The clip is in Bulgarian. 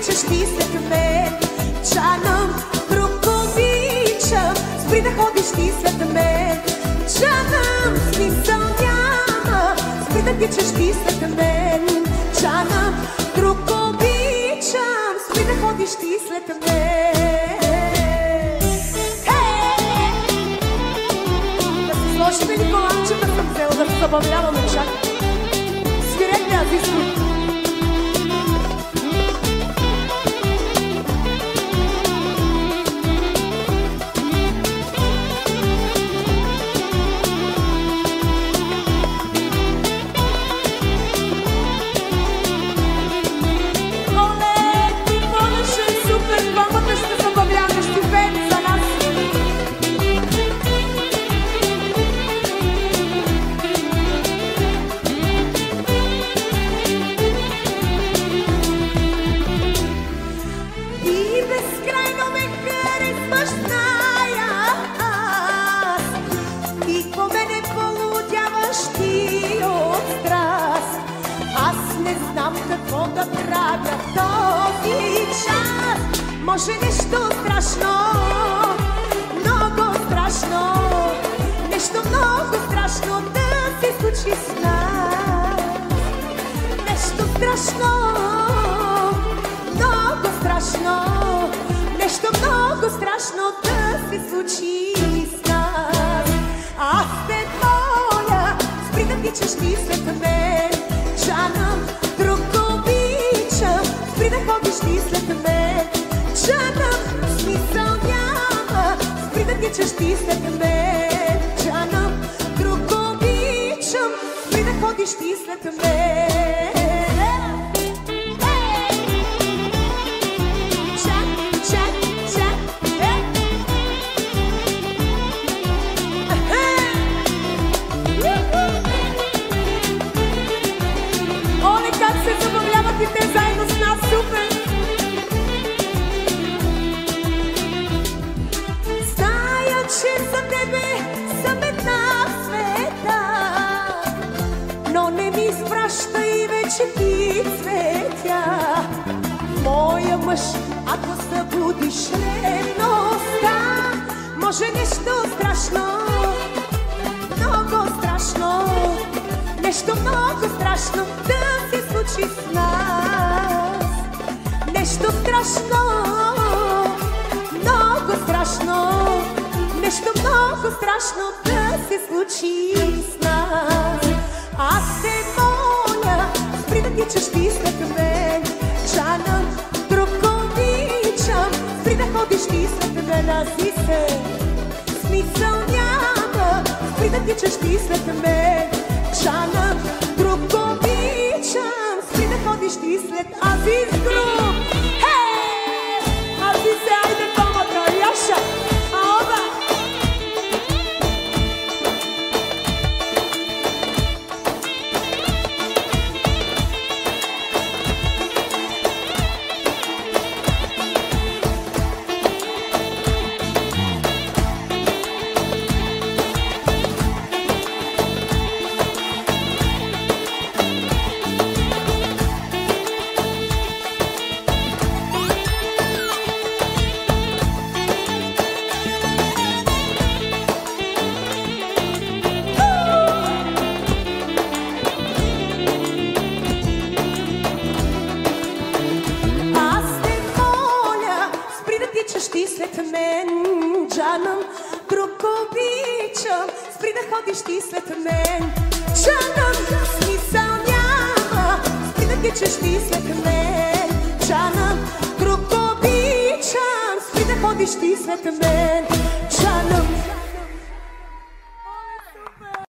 тичаш ти след мен. Джанъм, друг обичам, спри да ходиш ти след мен. Джанъм, смисъл няма, спри да тичаш ти след мен. Джанъм, друг обичам, спри да ходиш ти след мен. Да се сложим ли коланчета съм взела, да се забавляваме чак. Свирете, Азиско. Какво да правя този час? Може нещо страшно, много страшно, нещо много страшно да се случи с нас. Нещо страшно, много страшно, нещо много страшно да се случи с нас. Аз те моля, спри да тичаш ти след мен. Джанъм, друг обичам, спри да ходиш ти след мен. Джанъм, смисъл няма, спри да тичаш ти след мен. Джанъм, друг обичам, спри да ходиш ти след мен. Те заедно с нас, супер! Зная, че за тебе съм една в света, но не ми изпращай вече ти цветя. Моя мъж, ако събудиш ревността, може нещо страшно, много страшно, нещо много страшно да се случи с нас. Нещо страшно, много страшно, нещо много страшно да се случи с нас. Аз те моля, спри да тичаш ти след мен. Джанъм, друг обичам, спри да ходиш ти след мен. Ази се, смисъл няма, спри да тичаш ти след мен. Джанъм, друг обичам, спри да ходиш ти след Азис Груп. Хей! Азисе, айде помага, Яша! Аоба! Ти след мен, Джанъм, друг обичам, спри да ходиш ти след мен. Джанъм, смисъл няма, спри да тичаш ти след мен. Джанъм, друг обичам, спри да ходиш ти след мен. Джанъм,